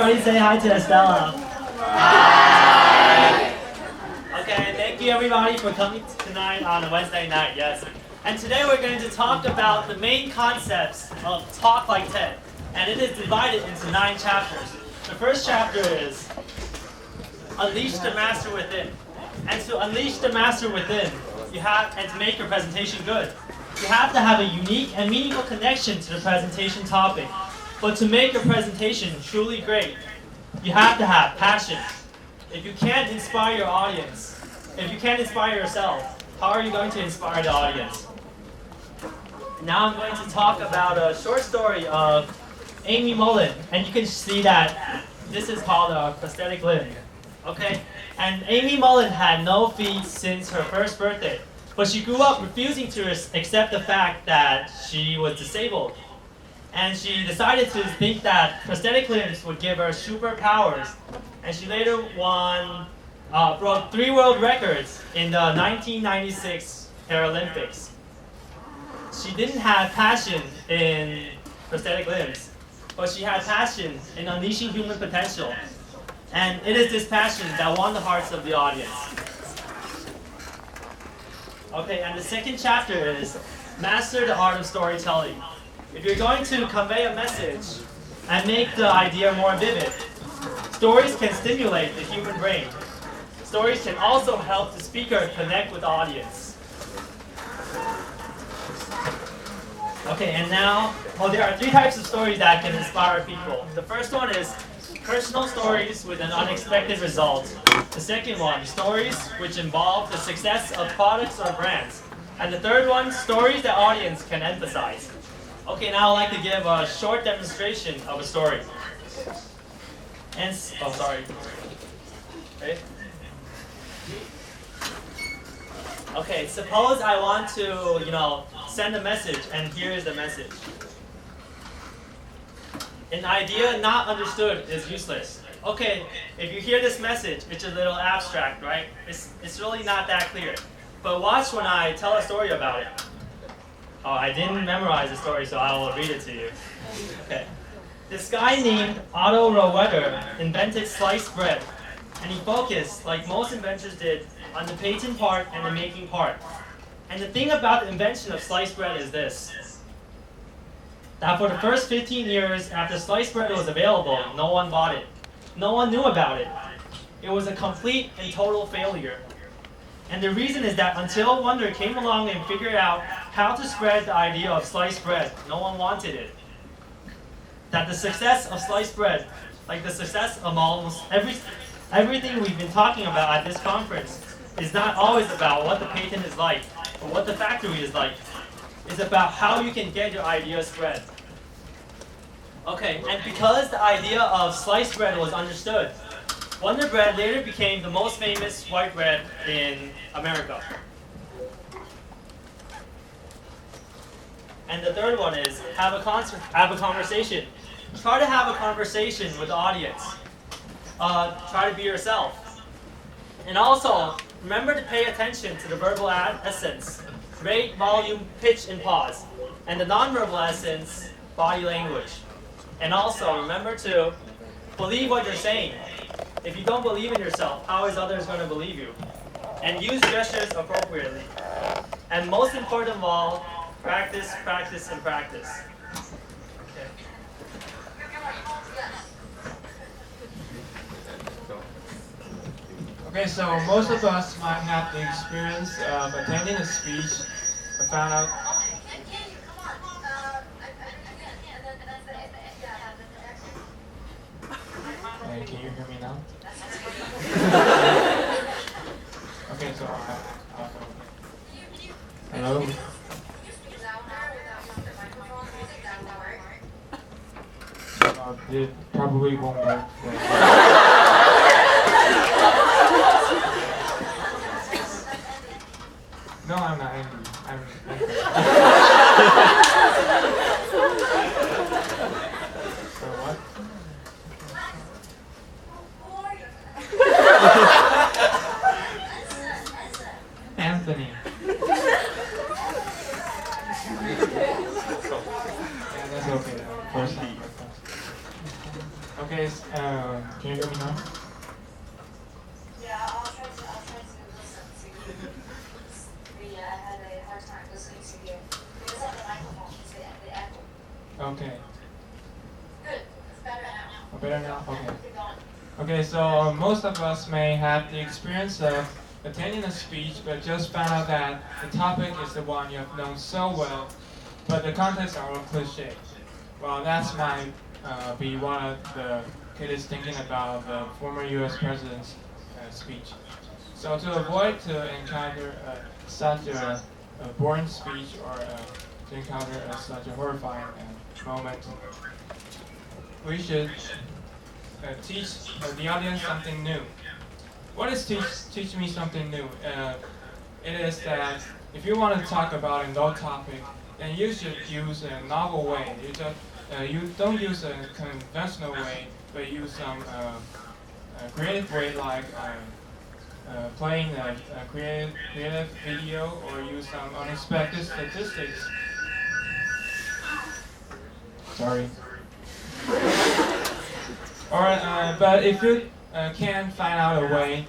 everybody say hi to Estella. Hi. Okay, thank you everybody for coming tonight on a Wednesday night, yes. And today we're going to talk about the main concepts of Talk Like TED. And it is divided into 9 chapters. The first chapter is Unleash the Master Within. And to unleash the master within, and to make your presentation good, you have to have a unique and meaningful connection to the presentation topic. But to make your presentation truly great, you have to have passion. If you can't inspire your audience, if you can't inspire yourself, how are you going to inspire the audience? Now I'm going to talk about a short story of Amy Mullen, and you can see that this is called a prosthetic limb. Okay? And Amy Mullen had no feet since her first birthday, but she grew up refusing to accept the fact that she was disabled. And she decided to think that prosthetic limbs would give her superpowers. And she later broke 3 world records in the 1996 Paralympics. She didn't have passion in prosthetic limbs, but she had passion in unleashing human potential. And it is this passion that won the hearts of the audience. Okay, and the second chapter is Master the Art of Storytelling. If you're going to convey a message and make the idea more vivid, stories can stimulate the human brain. Stories can also help the speaker connect with the audience. Okay, and now, there are 3 types of stories that can inspire people. The first one is personal stories with an unexpected result. The second one, stories which involve the success of products or brands. And the third one, stories the audience can emphasize. Okay, now I'd like to give a short demonstration of a story. Okay, suppose I want to, send a message, and here is the message. An idea not understood is useless. Okay, if you hear this message, it's a little abstract, right? It's really not that clear. But watch when I tell a story about it. Oh, I didn't memorize the story, so I will read it to you. Okay. This guy named Otto Rohwedder invented sliced bread. And he focused, like most inventors did, on the patent part and the making part. And the thing about the invention of sliced bread is this: that for the first 15 years after sliced bread was available, no one bought it. No one knew about it. It was a complete and total failure. And the reason is that until Wonder came along and figured out how to spread the idea of sliced bread, no one wanted it. That the success of sliced bread, like the success of almost everything we've been talking about at this conference, is not always about what the patent is like or what the factory is like. It's about how you can get your idea spread. Okay, and because the idea of sliced bread was understood, Wonder Bread later became the most famous white bread in America. And the third one is have a conversation. Try to have a conversation with the audience. Try to be yourself. And also, remember to pay attention to the verbal essence. Rate, volume, pitch, and pause. And the nonverbal essence, body language. And also, remember to believe what you're saying. If you don't believe in yourself, how is others going to believe you? And use gestures appropriately. And most important of all, practice, practice, and practice. Okay. Okay, so most of us might have the experience of attending a speech but found out. Hey, can you hear me now? Okay, so hello. It probably won't work. No, I'm not angry. I'm angry. So what? Anthony. Yeah, that's okay. First time. Okay, Can you hear me now? Yeah, I'll try to listen to you. Yeah, I had a hard time listening to you because of the microphone, the echo. Okay. Good, it's better now. Oh, better now? Okay. Keep going. Okay, so most of us may have the experience of attending a speech, but just found out that the topic is the one you have known so well, but the contents are all cliche. Well, that's might be one of the kids thinking about the former U.S. president's speech. So to avoid to encounter such a boring speech or to encounter such a horrifying moment, we should teach the audience something new. What is teach me something new? It is that if you want to talk about a no topic, then you should use a novel way. You don't use a conventional way, but use some creative way like playing a creative video or use some unexpected statistics. Sorry. But if you can find out a way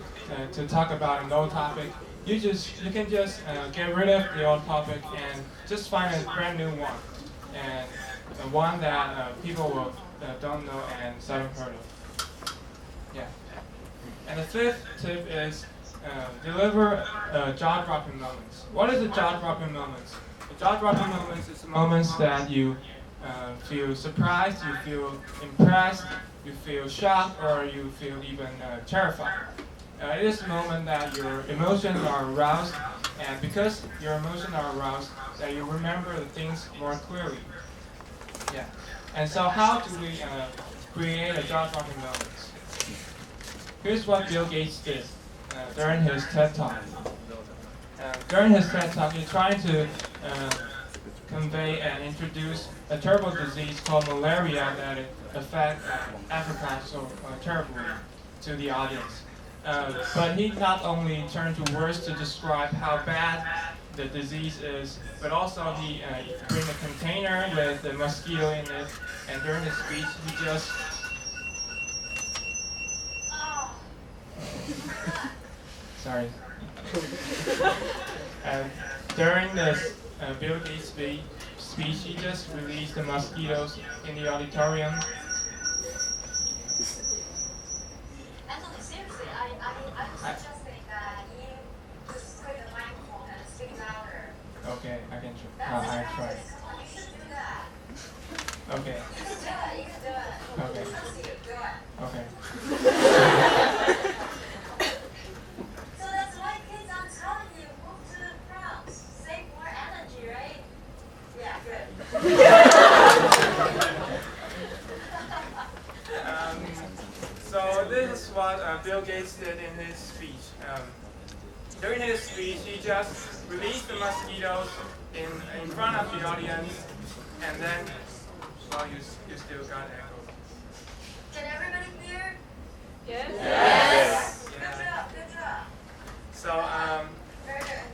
to talk about a no topic, you can just get rid of the old topic and just find a brand new one, and one that people will don't know and seldom heard of. Yeah. And the fifth tip is deliver jaw-dropping moments. What is a jaw-dropping moments? The jaw-dropping moments is moments that you feel surprised, you feel impressed, you feel shocked, or you feel even terrified. It is a moment that your emotions are aroused, and because your emotions are aroused, that you remember the things more clearly. Yeah. And so how do we create a jaw-dropping moment? Here's what Bill Gates did during his TED Talk. During his TED Talk, he tried to convey and introduce a terrible disease called malaria that affects Africa so terribly to the audience. But he not only turned to words to describe how bad the disease is, but also he bring a container with a mosquito in it, and during his speech he just sorry. During this Bill Gates speech, he just released the mosquitoes in the auditorium. Anthony, seriously, I was suggesting that you just put the microphone and speak louder. Okay, I can That's I try. practice. Come on, you should do that. Okay, You can do it. You can do it. Okay. Let's see you do it. okay. So that's why kids, I'm telling you, move to the front. Save more energy, right? Yeah, good. So this is what Bill Gates did in his speech. During his speech, he just released the mosquitoes in front of the audience, and then, well, you still got echo. Can everybody hear? Yes. Yes. Good Yeah. job, good job. So Very good.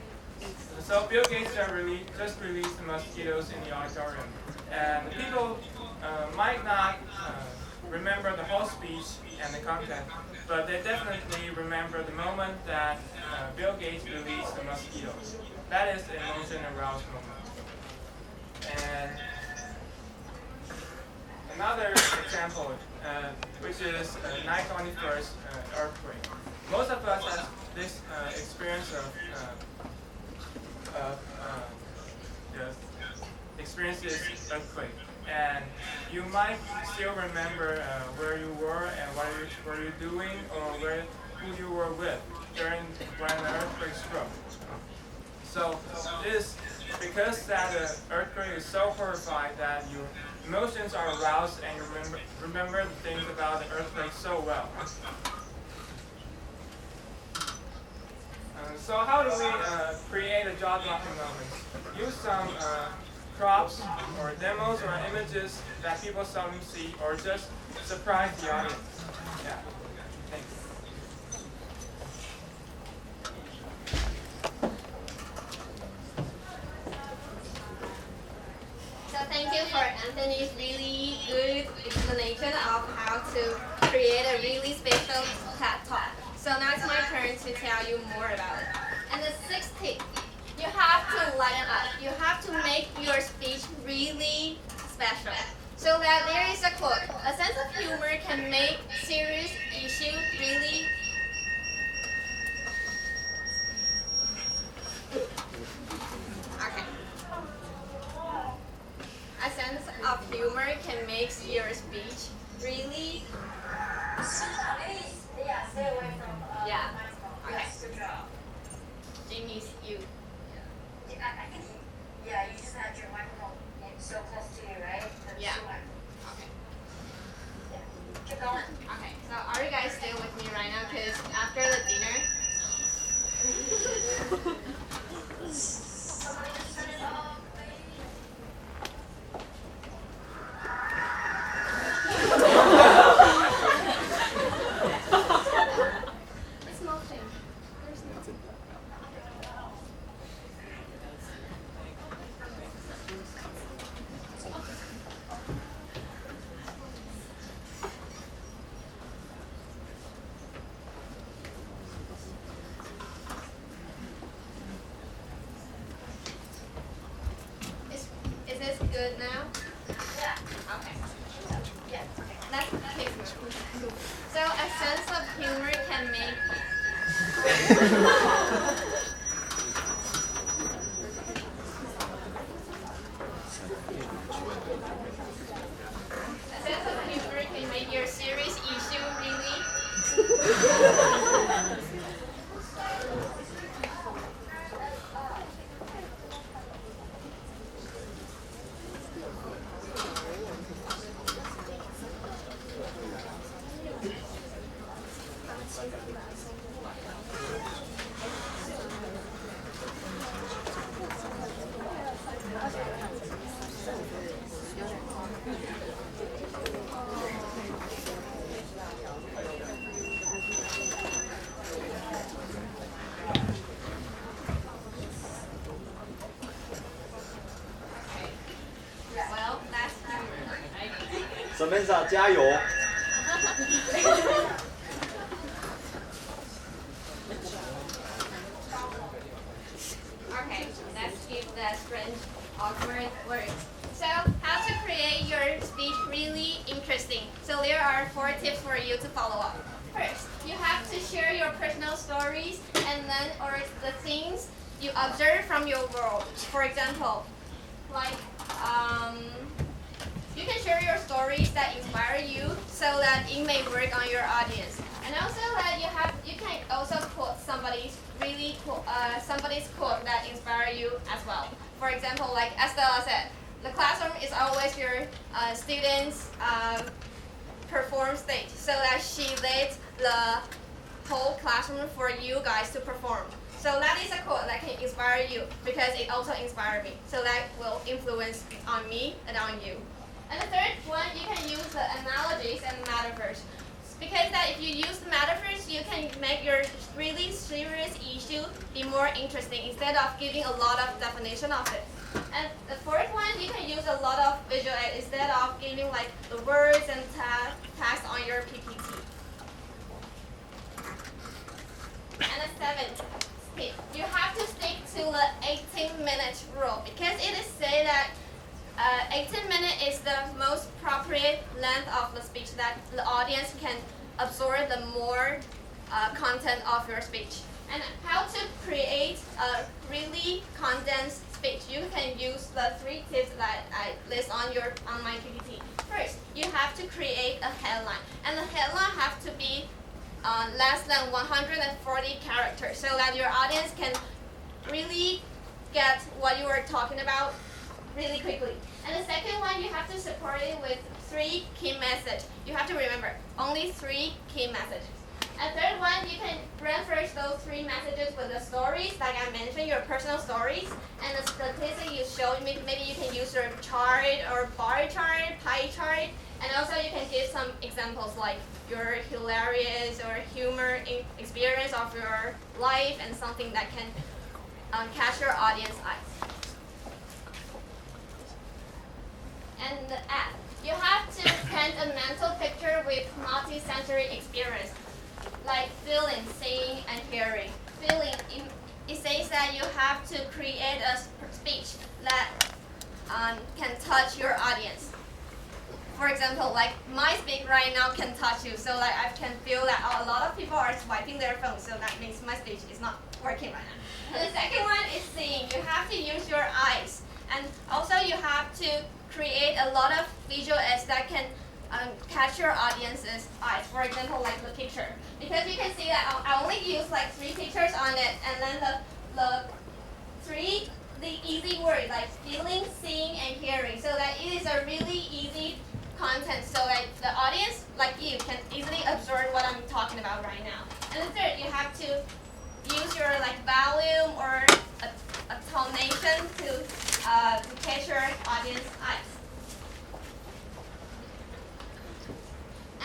So Bill Gates just released the mosquitoes in the auditorium, and people might not remember the whole speech and the content, but they definitely remember the moment that Bill Gates released the mosquitoes. That is the emotion aroused moment. And another example, which is 9/21 earthquake. Most of us have this experience of experience this earthquake, and you might still remember where you were and what you were doing, or who you were with during when the earthquake struck. So this because that earthquake is so horrified that your emotions are aroused and you remember the things about the earthquake so well. So how do we create a jaw-dropping moment? Use some props or demos or images that people seldom see, or just surprise the audience. Yeah. Thanks. So thank you for Anthony's really good explanation of how to create a really special TED Talk. So now it's my turn to tell you more about it. And the sixth tip, you have to lighten up. You have to make your speech really special. So that there is a quote, a sense of humor can make serious issue really. Okay. A sense of humor can make your speech really. Yeah, stay away from Yeah. microphone. Okay. Yes, good job. Jimmy's you. Yeah, I think you just had your microphone so close to you, right? The Yeah. two mic- Okay. Yeah. Keep going. Okay. So are you guys still with me right now? Because after the dinner. Somebody just turn it off, baby. It's nothing. There's nothing. Is this good now? Yeah. Okay. Yeah. Let's keep moving. So a sense of humor can make. A sense of humor can make your serious issue really. Well, that's humor, right? Samantha 加油！ Okay, let's give the strange, awkward words. So, how to create your speech really interesting. So there are 4 tips for you to follow up. First, you have to share your personal stories and then or the things you observe from your world. For example, like you can share your stories that inspire you so that it may work on your audience. And also that you can also quote somebody's quote that inspire you as well. For example, like Estella said, the classroom is always your students' perform stage, so that she leads the whole classroom for you guys to perform. So that is a quote that can inspire you because it also inspired me. So that will influence on me and on you. And the third one, you can use the analogies and metaphors. Because that if you use the metaphors, you can make your really serious issue be more interesting instead of giving a lot of definition of it. And the fourth one, you can use a lot of visual aid instead of giving like the words and text on your PPT. And the seventh tip, you have to stick to the 18-minute rule because it is said that 18 minutes is the most appropriate length of the speech that the audience can absorb the more content of your speech. And how to create a really condensed speech. You can use the 3 tips that I list on my PPT. First, you have to create a headline. And the headline have to be less than 140 characters so that your audience can really get what you are talking about really quickly. And the second one, you have to support it with 3 key messages. You have to remember, only 3 key messages. And third one, you can reinforce those 3 messages with the stories, like I mentioned, your personal stories, and the statistics you showed me. Maybe you can use your chart or bar chart, pie chart, and also you can give some examples like your hilarious or humor experience of your life and something that can catch your audience eyes. And You have to paint a mental picture with multi-sensory experience, like feeling, seeing, and hearing. Feeling, it says that you have to create a speech that can touch your audience. For example, like my speech right now can touch you, so like I can feel that a lot of people are swiping their phones, so that means my speech is not working right now. And the second one is seeing. You have to use your eyes, and also you have to create a lot of visual aids that can catch your audience's eyes. For example, like the picture, because you can see that I only use like 3 pictures on it, and then the easy word like feeling, seeing, and hearing, so that it is a really easy content, so that the audience, like you, can easily absorb what I'm talking about right now. And the third, you have to use your like volume or a tonation to catch your audience eyes.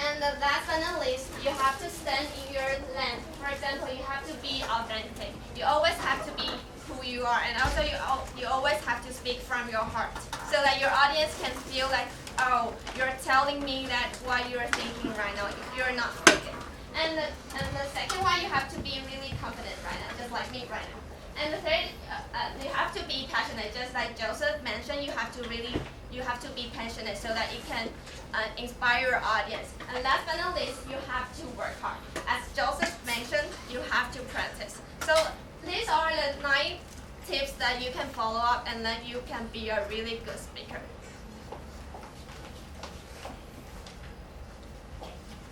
And last but not least, you have to stand in your lane. For example, you have to be authentic. You always have to be who you are, and also you always have to speak from your heart, so that your audience can feel like, oh, you're telling me that what you're thinking right now. You're not faking. And the second one, you have to be really confident right now, just like me right now. And the third, you have to be passionate, just like Joseph mentioned. You have to be passionate so that it can inspire your audience. And last but not least, you have to work hard. As Joseph mentioned, you have to practice. So these are the 9 tips that you can follow up, and then you can be a really good speaker.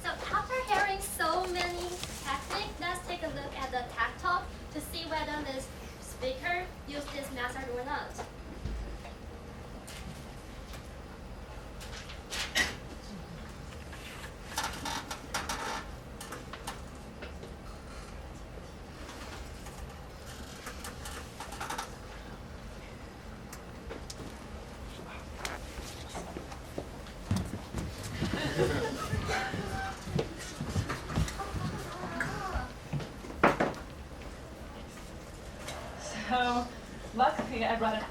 So after hearing so many techniques, let's take a look at the TED Talk to see whether this speaker used this method or not. So, luckily I brought it.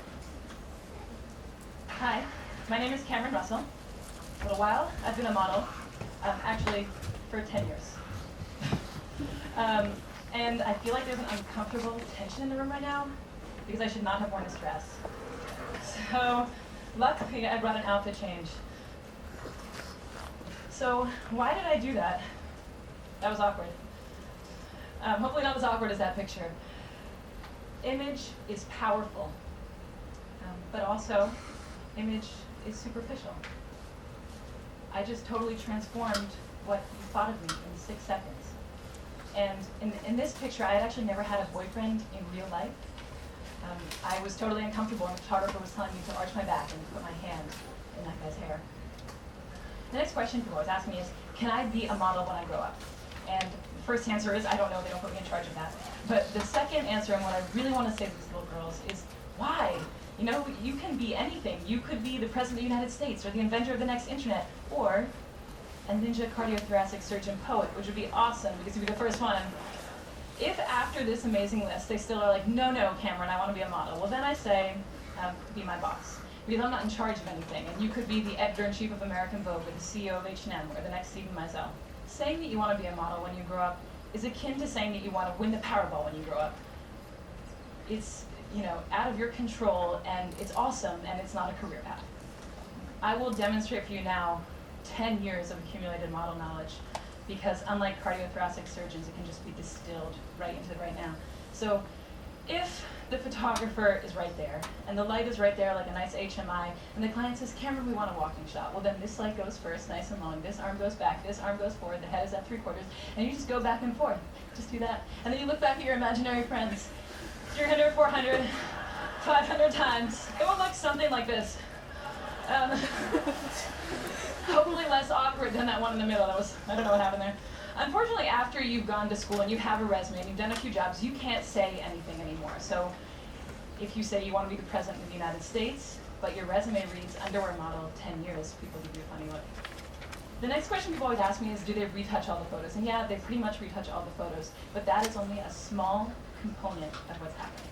Hi, my name is Cameron Russell. For a while, I've been a model, actually for 10 years. And I feel like there's an uncomfortable tension in the room right now because I should not have worn this dress. So, luckily I brought an outfit change. So, why did I do that? That was awkward. Hopefully not as awkward as that picture. Image is powerful, but also image is superficial. I just totally transformed what you thought of me in 6 seconds. And in this picture, I had actually never had a boyfriend in real life. I was totally uncomfortable, and the photographer was telling me to arch my back and put my hand in that guy's hair. The next question people always ask me is, can I be a model when I grow up? And the first answer is, I don't know, they don't put me in charge of that. But the second answer, and what I really want to say to these little girls, is why? You know, you can be anything. You could be the President of the United States, or the inventor of the next internet, or a ninja cardiothoracic surgeon poet, which would be awesome, because you'd be the first one. If after this amazing list, they still are like, no, Cameron, I want to be a model, well then I say, be my boss. Because I'm not in charge of anything, and you could be the editor-in-chief of American Vogue, or the CEO of H&M, or the next Stephen Meisel. Saying that you want to be a model when you grow up is akin to saying that you want to win the Powerball when you grow up. It's, you know, out of your control, and it's awesome, and it's not a career path. I will demonstrate for you now 10 years of accumulated model knowledge, because unlike cardiothoracic surgeons, it can just be distilled right into the right now. So if the photographer is right there, and the light is right there like a nice HMI, and the client says, Cameron, we want a walking shot. Well, then this light goes first, nice and long. This arm goes back, this arm goes forward, the head is at 3/4, and you just go back and forth. Just do that. And then you look back at your imaginary friends, 300, 400, 500 times. It will look something like this. Hopefully less awkward than that one in the middle. That was, I don't know what happened there. Unfortunately, after you've gone to school and you have a resume and you've done a few jobs, you can't say anything anymore. So if you say you want to be the President of the United States, but your resume reads underwear model 10 years, people give you a funny look. The next question people always ask me is, do they retouch all the photos? And yeah, they pretty much retouch all the photos, but that is only a small component of what's happening.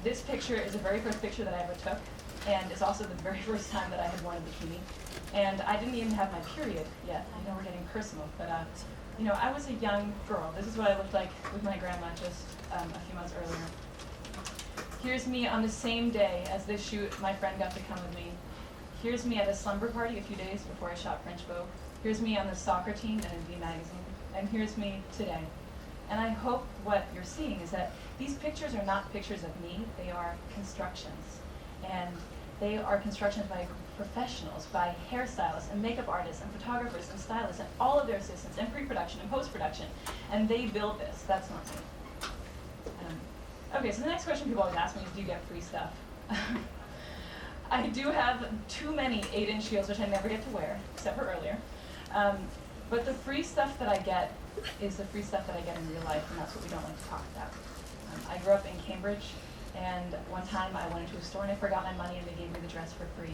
This picture is the very first picture that I ever took. and it's also the very first time that I had worn a bikini. And I didn't even have my period yet. I know we're getting personal, but I was a young girl. This is what I looked like with my grandma just a few months earlier. Here's me on the same day as this shoot. My friend got to come with me. Here's me at a slumber party a few days before I shot French Vogue. Here's me on the soccer team and in V Magazine. And here's me today. And I hope what you're seeing is that these pictures are not pictures of me, they are constructions. And they are constructions by professionals, by hairstylists and makeup artists and photographers and stylists and all of their assistants and pre-production and post-production. And they build this, that's not me. Okay, so the next question people always ask me is, do you get free stuff? I do have too many 8-inch heels, which I never get to wear, except for earlier. But the free stuff that I get is the free stuff that I get in real life, and that's what we don't like to talk about. I grew up in Cambridge, and one time I went into a store and I forgot my money and they gave me the dress for free.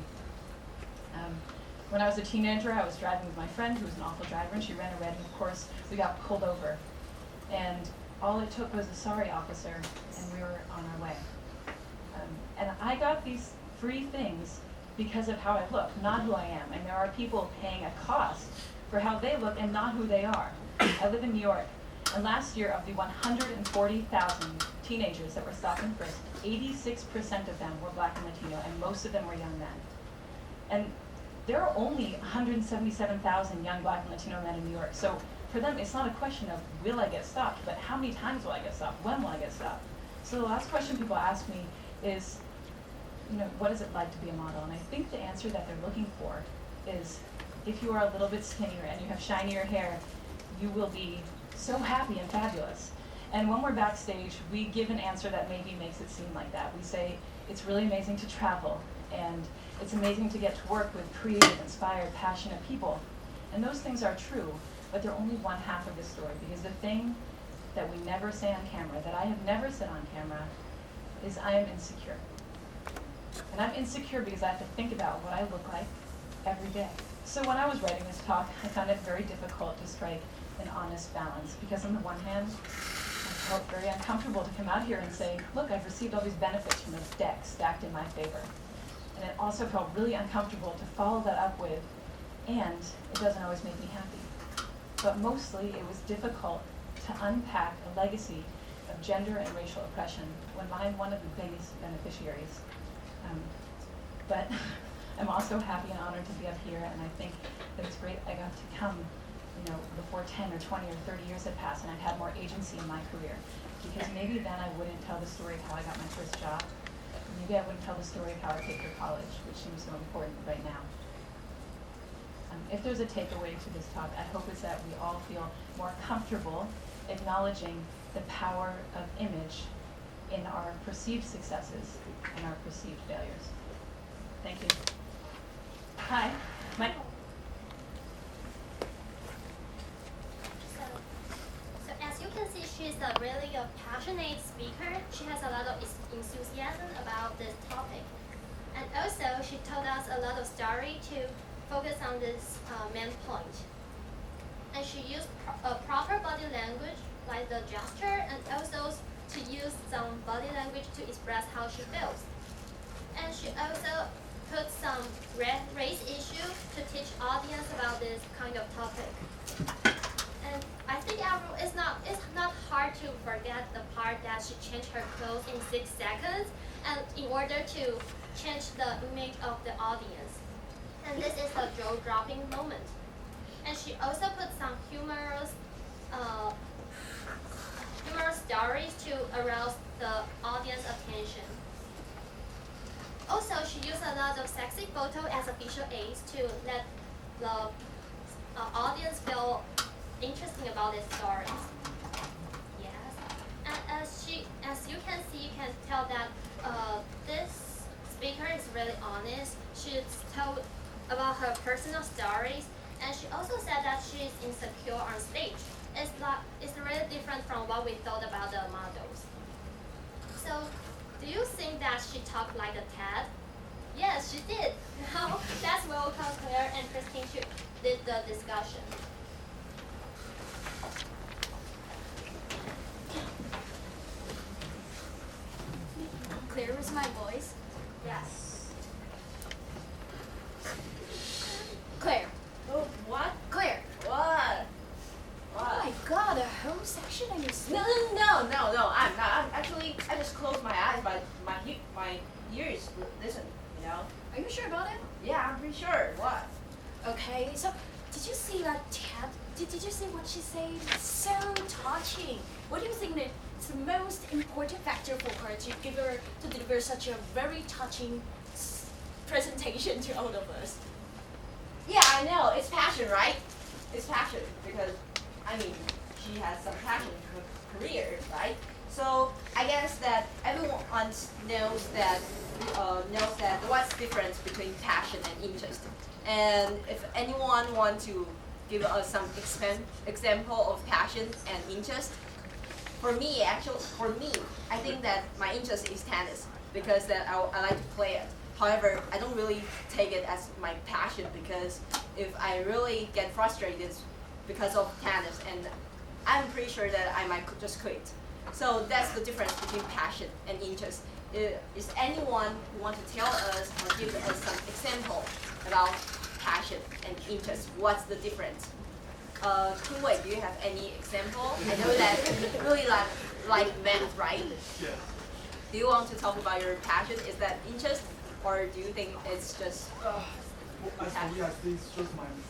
When I was a teenager, I was driving with my friend who was an awful driver, and she ran a red, and of course we got pulled over. And all it took was a sorry officer, and we were on our way. And I got these free things because of how I look, not who I am. And there are people paying a cost for how they look and not who they are. I live in New York, and last year of the 140,000 teenagers that were stopped and frisked, 86% of them were Black and Latino, and most of them were young men. And there are only 177,000 young Black and Latino men in New York. So for them, it's not a question of will I get stopped, but how many times will I get stopped? When will I get stopped? So the last question people ask me is, what is it like to be a model? And I think the answer that they're looking for is, if you are a little bit skinnier and you have shinier hair, you will be so happy and fabulous. And when we're backstage, we give an answer that maybe makes it seem like that. We say, it's really amazing to travel, and it's amazing to get to work with creative, inspired, passionate people. And those things are true, but they're only one half of the story, because the thing that we never say on camera, that I have never said on camera, is I am insecure. And I'm insecure because I have to think about what I look like every day. So when I was writing this talk, I found it very difficult to strike an honest balance, because on the one hand, I felt very uncomfortable to come out here and say, look, I've received all these benefits from this deck stacked in my favor. And it also felt really uncomfortable to follow that up with, and it doesn't always make me happy. But mostly it was difficult to unpack a legacy of gender and racial oppression when I'm one of the biggest beneficiaries. But I'm also happy and honored to be up here, and I think that it's great I got to come, before 10 or 20 or 30 years had passed and I'd had more agency in my career. Because maybe then I wouldn't tell the story of how I got my first job. Maybe I wouldn't tell the story of how I paid for college, which seems so important right now. If there's a takeaway to this talk, I hope it's that we all feel more comfortable acknowledging the power of image in our perceived successes and our perceived failures. Thank you. Hi, Mike. So as you can see, she's really a passionate speaker. She has a lot of enthusiasm about this topic. And also, she told us a lot of story to focus on this main point. And she used proper body language, like the gesture, and also to use some body language to express how she feels. And she also put some race issue to teach audience about this kind of topic. And I think it's not hard to forget the part that she changed her clothes in 6 seconds, and in order to change the image of the audience. And this is a jaw-dropping moment. And she also put some humorous stories to arouse the audience attention. Also, she used a lot of sexy photos as a visual aids to let the audience feel interesting about these stories. Yes, and as you can see, you can tell that this speaker is really honest. She told about her personal stories, and she also said that she's insecure on stage. It's really different from what we thought about the models. So, do you think that she talked like a TED? Yes, she did. Now, let's welcome Claire and Christine to lead the discussion. Clear is my voice? Yes. got a whole section in your sleep. No. I'm not. I just closed my eyes, but my ears listen. You know. Are you sure about it? Yeah, I'm pretty sure. What? Okay, so did you see that Ted? Did you see what she said? It's so touching. What do you think that it's the most important factor for her to deliver such a very touching presentation to all of us? Yeah, I know. It's passion, right? It's passion because, I mean, she has some passion in her career, right? So I guess that everyone knows that what's the difference between passion and interest. And if anyone wants to give us some example of passion and interest, for me, I think that my interest is tennis because that I like to play it. However, I don't really take it as my passion because if I really get frustrated because of tennis, and I'm pretty sure that I might just quit. So that's the difference between passion and interest. Is anyone who want to tell us or give us some example about passion and interest? What's the difference? Wei, do you have any example? I know that you really like math, right? Yeah. Do you want to talk about your passion? Is that interest, or do you think it's just? As for me, I think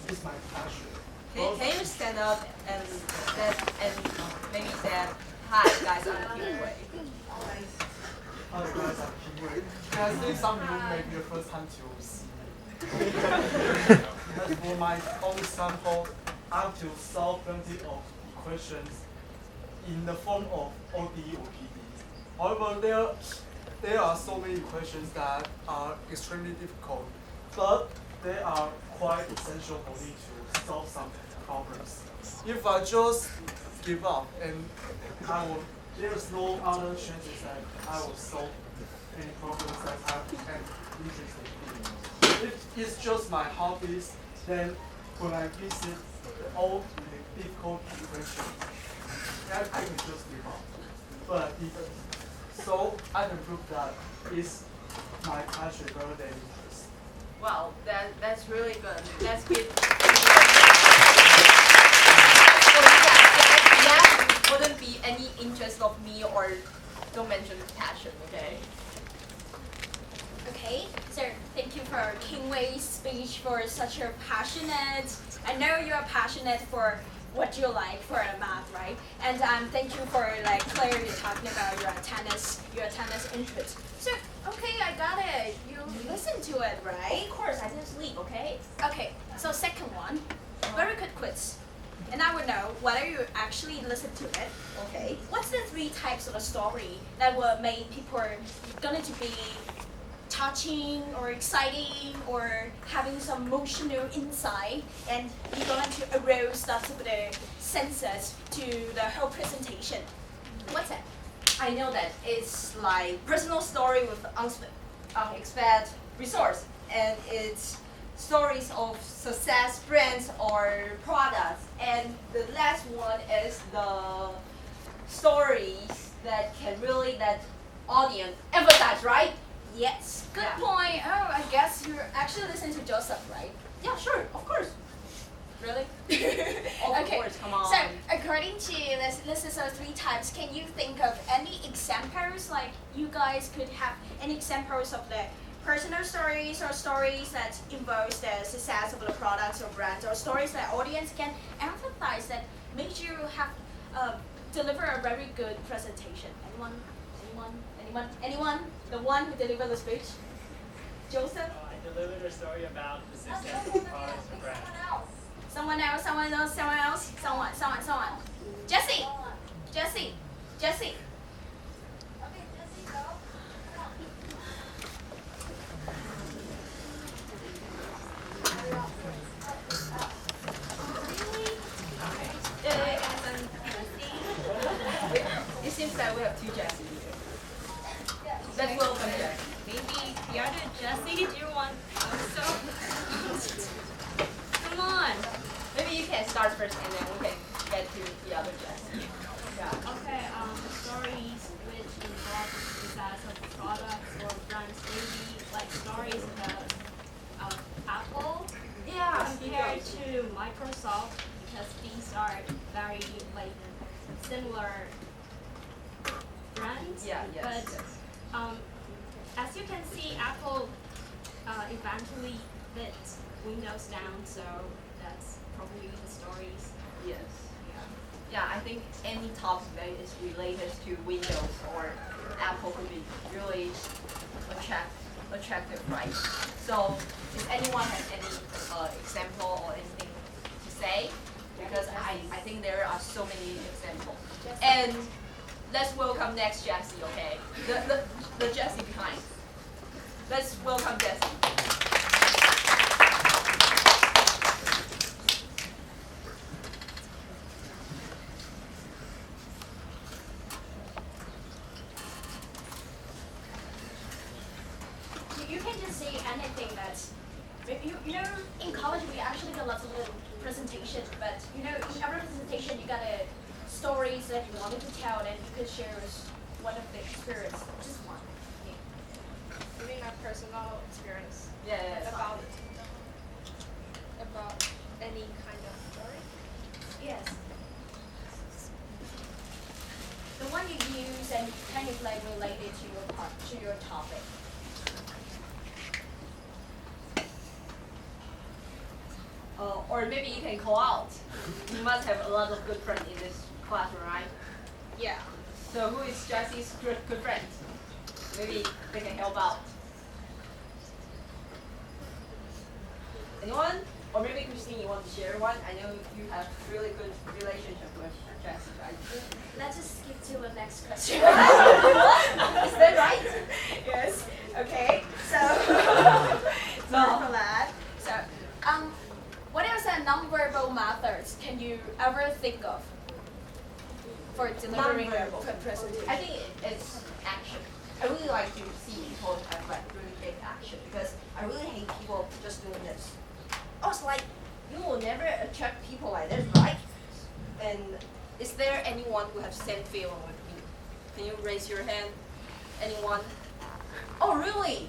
it's my passion. Can you stand up and maybe say, "Hi guys, I'm Kim Wei." Hi guys, I'm Kim Wei. Can I say some of you may be the first time to see me? As for my own sample, I have to solve plenty of equations in the form of ODE or PD. However, there are so many equations that are extremely difficult, but they are quite essential for me to solve some problems. If I just give up and there's no other chances that I will solve any problems that I am interested in. If it's just my hobbies, then when I visit all the difficult equations, then I can just give up. But so I can prove that it's my passion rather than interest. Wow, that's really good. Let's give. That wouldn't be any interest of me, or don't mention passion, okay? Okay, so thank you for Kim Wei's speech for such a passionate. I know you're passionate for what you like for math, right? And thank you for clearly talking about your tennis interest. So okay, I got it. You listen to it, right? Of course, I didn't sleep, okay? Okay, so second one, very quick quiz. And I would know whether you actually listen to it. Okay. What's the 3 types of a story that will make people going to be touching or exciting or having some emotional insight, and you're going to arouse lots of the senses to the whole presentation? What's that? I know that it's like personal story with unexpected resource, and it's stories of success brands or products, and the last one is the stories that can really let audience emphasize, right? Yes, good Yeah. point. Oh, I guess you actually listen to Joseph, right? Yeah, sure, of course. Really? Of course, come on. So, according to this is our 3 types. Can you think of any examples? Like, you guys could have any examples of the personal stories or stories that involves the success of the products or brands, or stories that audience can empathize that makes you have deliver a very good presentation. Anyone? The one who delivered the speech? Joseph? I delivered a story about the success of products and brands. Someone else. Jesse. Okay, Jesse, go. It seems that we have 2 Jesse here. Let's welcome Jesse. Maybe the other Jesse, do you want also? Come on. Maybe you can start first, and then we can get to the other Jesse. Yeah. Okay, stories which involve the success of products or brands, maybe like stories about Apple Yeah. compared to Microsoft, because these are very similar brands. Yeah, yes, But yes. as you can see, Apple eventually bit Windows down, so that's probably the stories. Yes. Yeah, I think any topic that is related to Windows or Apple could be really attractive, right? So, if anyone has any example or anything to say, because I think there are so many examples. And let's welcome next Jessie, okay? The Jessie behind. Let's welcome Jessie. You can just say anything that's, you know, in college we actually got lots of little presentations, but you know, in every presentation you got stories that you wanted to tell and you could share one of the experience, just one. You mean my personal experience Yeah. about any kind of story? Yes. The one you use and kind of like related to your topic. Or maybe you can call out. You must have a lot of good friends in this classroom, right? Yeah. So who is Jessie's good friend? Maybe they can help out. Anyone? Or maybe Christine, you want to share one? I know you have really good relationship with Jessie, right? Let's just skip to the next question. Is that right? Yes. Okay. So, No. for that. So, what else are nonverbal methods can you ever think of for delivering a Nonverbal. good presentation? I think it's action. I really like to see people have like really big action because I really hate people just doing this. I was like, you will never attract people like this, right? And is there anyone who have same feeling with me? Can you raise your hand? Anyone? Oh really?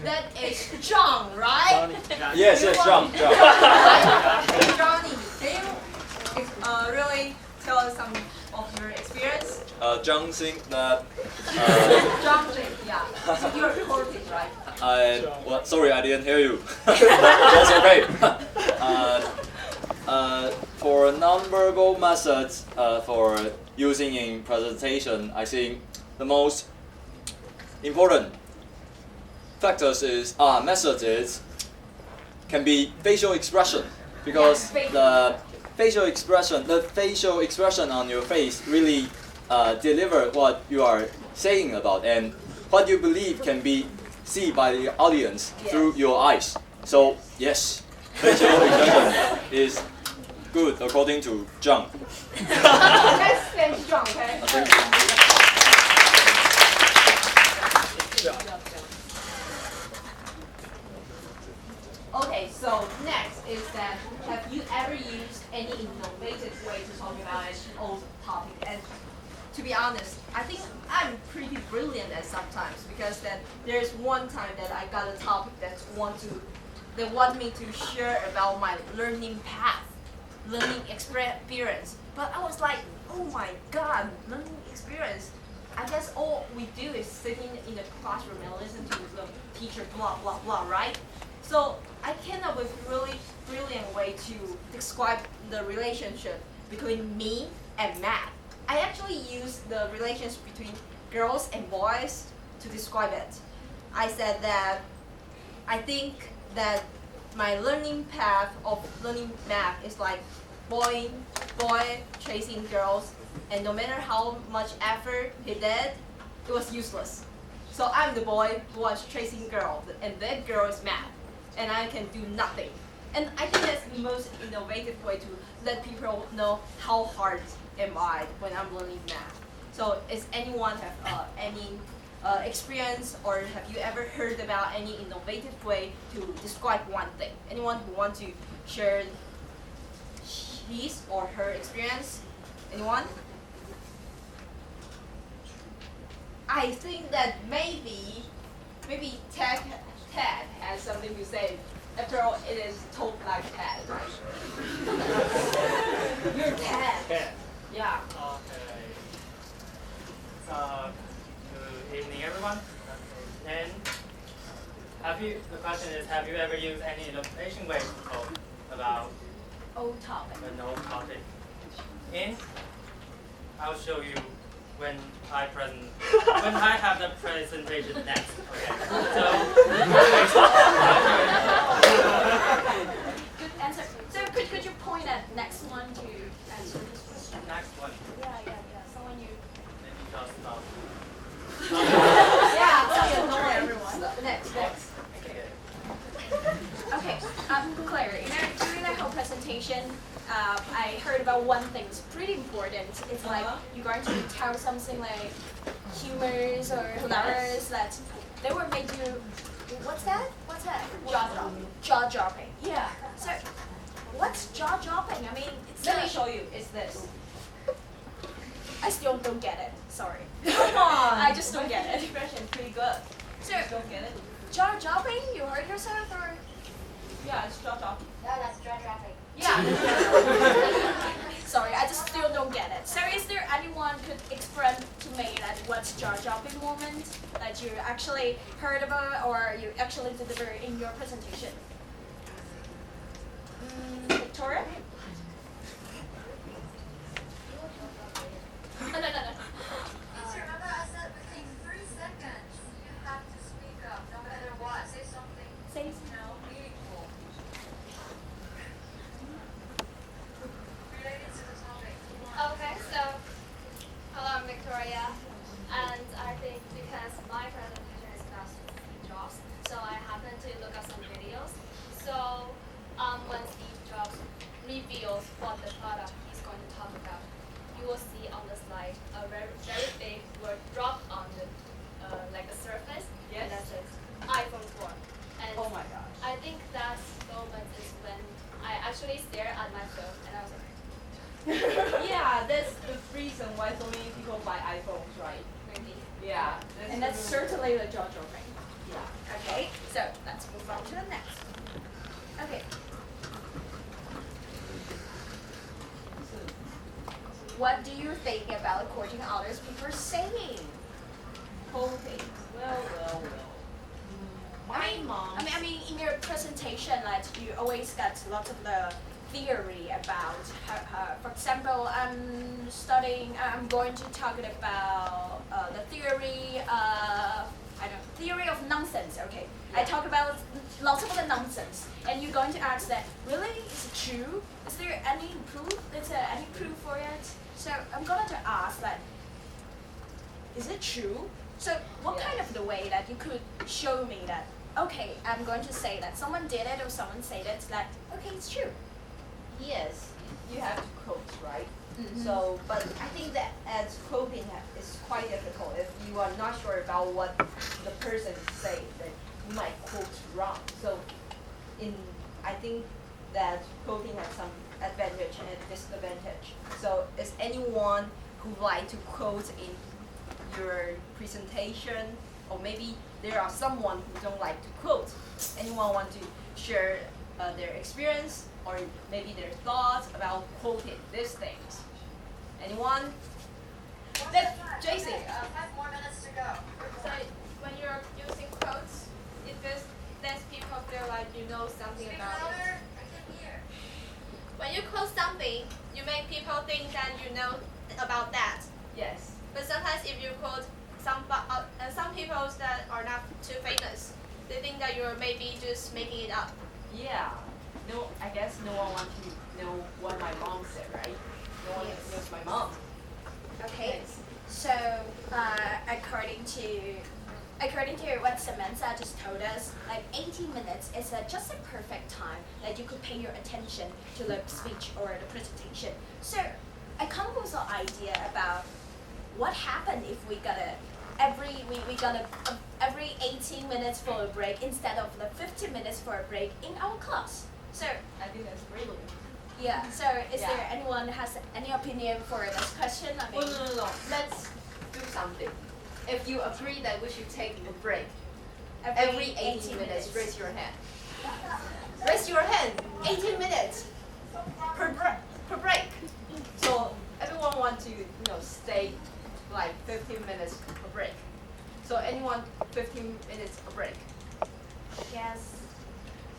That is John, right? Yes, yes, John. Johnny, can you really tell us some of your experience? John think that John, yeah. So you're recording, right? sorry, I didn't hear you. That's okay. For nonverbal methods for using in presentation, I think the most important factors is method is can be facial expression because the facial expression on your face really deliver what you are saying about and what you believe can be seen by the audience through your eyes. So yes, facial expression is good according to John. Thanks, John, okay? Okay, so next is that have you ever used any innovative way to talk about an old topic? And to be honest, I think I'm pretty brilliant at sometimes because that there's one time that I got a topic that want me to share about my learning path, learning experience. But I was like, oh my god, learning experience. I guess all we do is sitting in the classroom and listen to the teacher blah blah blah, right? So I came up with a really brilliant way to describe the relationship between me and math. I actually used the relations between girls and boys to describe it. I said that I think that my learning path of learning math is like boy chasing girls, and no matter how much effort he did, it was useless. So I'm the boy who was chasing girls, and that girl is math, and I can do nothing. And I think that's the most innovative way to let people know how hard am I when I'm learning math. So does anyone have any experience, or have you ever heard about any innovative way to describe one thing? Anyone who wants to share his or her experience? Anyone? I think that maybe Ted has something to say. After all, it is told like Ted, right? You're Ted. Okay. Yeah. Okay. Good evening, everyone. And the question is, have you ever used any illustration way to talk about Old topic. an old topic? And I'll show you when I have the presentation next. Okay. So, Good answer. So could you point at next one to answer this question? next one, Yeah. Someone you. maybe just Yeah, so annoy everyone. Next. Okay, Claire, during the whole presentation, I heard about one thing. It's pretty important. It's like you're going to tell something like humorous or hilarious that they will make you. What's that? Jaw dropping. Jaw dropping. Yeah. So, what's jaw dropping? I mean, it's. Let me show you. It's this. I still don't get it. Sorry. Come on. I just don't get it. Expression pretty good. So, You don't get it? jaw dropping? You heard yourself or? Yeah, it's jaw dropping. No, that's jaw dropping. Yeah. Sorry, I just still don't get it. So is there anyone could explain to me that what's jaw-dropping moment that you actually heard about or you actually delivered in your presentation? Victoria? No. Please remember I said within 3 seconds you have to speak up, no matter what. Say something, Say meaningful. Related to the topic. Okay, so hello, I'm Victoria, and I think because my presentation is about Steve Jobs, so I happened to look at some videos. So when Steve Jobs reveals what the product he's going to talk about, you will see on the slide a very big word drop on the like a surface, Yes. and that says iPhone 4. And Oh my gosh. I think that moment is when I actually stared at my phone and I was like, Yeah, that's the reason why so many people buy iPhones, right? maybe. Yeah. And that's certainly the jaw-dropping. Yeah. Okay, so let's move on to the next. Okay. What do you think about quoting others before saying? Hoping. Well. My mom. I mean, in your presentation, like you always got lots of the theory about how for example, I'm going to talk about the theory theory of nonsense. Okay, I talk about lots of the nonsense, and you're going to ask that really is it true? Is there any proof? Is there any proof for it? So I'm going to ask that. Is it true? So what kind of the way that you could show me that? Okay, I'm going to say that someone did it or someone said it. That okay, it's true. Yes, you have to quote, right? Mhm. So, but I think that as quoting is quite difficult if you are not sure about what the person say, that you might quote wrong. So, I think that quoting has some advantage and disadvantage. So, is anyone who like to quote in your presentation, or maybe there are someone who don't like to quote? Anyone want to share their experience or maybe their thoughts about quoting these things? Anyone? Let's, Jason. 5 more minutes to go. So when you're using quotes, it just lets people feel like you know something Speak about it. louder. I can hear. When you quote something, you make people think that you know about that. Yes. But sometimes if you quote some people that are not too famous, they think that you're maybe just making it up. Yeah. No, I guess no one wants to know what my mom said, right? No one Yes. knows my mom. Okay. So according to what Samantha just told us, like 18 minutes is just a perfect time that you could pay your attention to the speech or the presentation. So I come up with an idea about what happened if we got every 18 minutes for a break instead of the 15 minutes for a break in our class. So I think that's brilliant. yeah. So is there anyone has any opinion for this question? I mean, No. Let's do something. If you agree that we should take a break every 18 minutes, raise your hand. Raise your hand. 18 minutes per break. So everyone want to stay like 15 minutes per break. So anyone 15 minutes a break. Yes.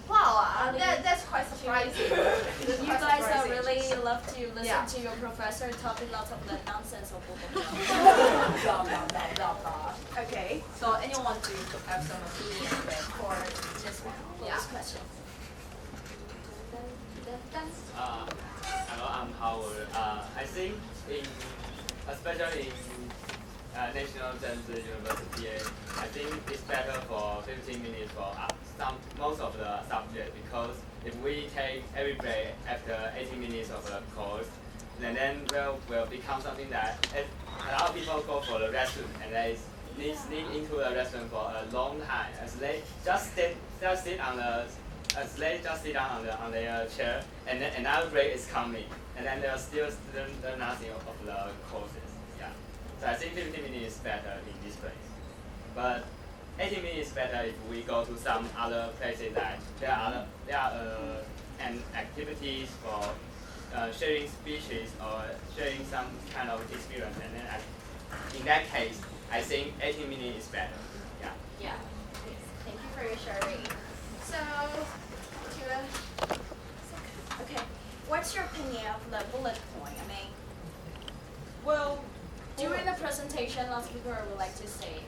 Wow, that's quite surprising. You guys are really love to listen Yeah. to your professor talking lots of the nonsense of blah, Blah, blah, blah, blah, blah. Okay. So anyone want to have some opinion For this one, for Yeah. this question. Hello, I'm Howard. I think especially in National Zhengzi University, I think it's better for 15 minutes for most of the subject, because if we take every break after 18 minutes of the course, then will become something that a lot of people go for the restroom and they sneak into the restroom for a long time as they just sit on the on their chair, and then another break is coming, and then they're still learn nothing of the courses. Yeah. So I think 15 minutes is better in this place. But 18 minutes is better if we go to some other places that there are activities for sharing speeches or sharing some kind of experience, and then in that case, I think 18 minutes is better. Yeah. Yeah. Thank you for your sharing. So, okay, what's your opinion of the bullet point? I mean, Well, during the presentation, lots of people would like to say,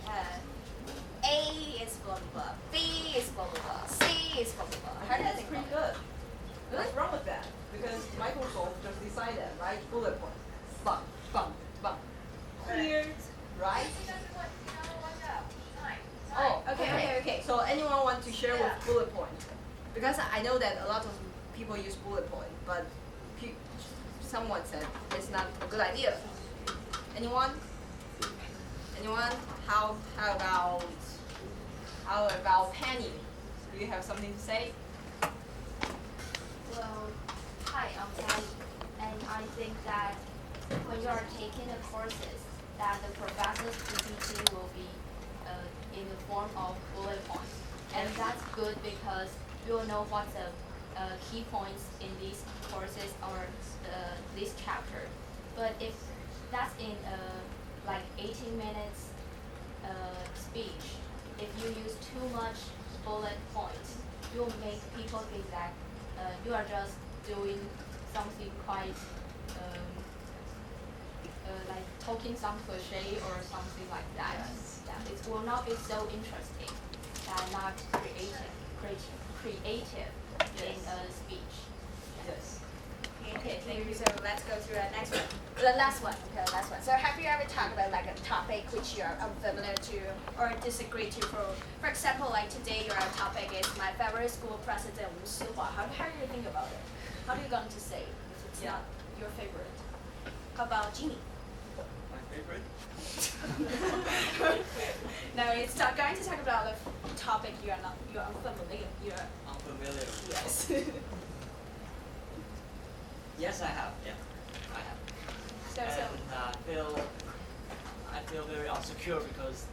A is blah blah blah, B is blah blah blah, C is blah blah blah. I How do think you that's think pretty about good. What's wrong with that? Because Microsoft just decided, right? Bullet points. Bum, bum, bum. Clear, right? Oh, okay. So anyone want to share with bullet points? Because I know that a lot of people use bullet point, but someone said it's not a good idea. Anyone? Anyone? How about Penny? Do you have something to say? Well, hi, I'm Patty, and I think that when you are taking the courses, that the professor's PPT will be in the form of bullet points, and that's good because you will know what the key points in these courses or this chapter. But if that's in like 18 minutes speech, if you use too much bullet points, you'll make people think that you are just doing something quite like talking some cliche or something like that. Yeah, it will not be so interesting and not creative in a speech. Yes. Okay, thank you. So let's go to the next one. The last one. Okay, last one. So have you ever talked about like a topic which you are unfamiliar to or disagree to? For example, like today your topic is my favorite school president, Wu Sihua. How do you think about it? How are you going to say if it's not your favorite? How about Jimmy? My favorite? No, it's going to talk about the topic you're unfamiliar. Unfamiliar. Yes. Yes, I have. Yeah, I have. So And I feel very insecure because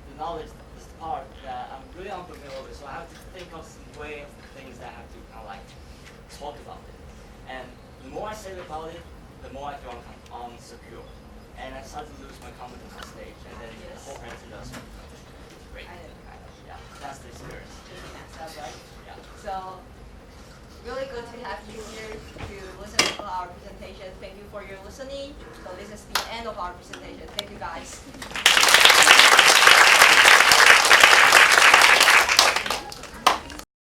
the knowledge is the part that I'm really unfamiliar with. So I have to think of some way of things that I have to talk about it. And the more I say about it, the more I feel insecure. And I start to lose my confidence on stage, and then the whole presentation does great. Yeah, that's the experience. That's right. Yeah. So really good to have you here to listen to our presentation. Thank you for your listening. So this is the end of our presentation. Thank you guys.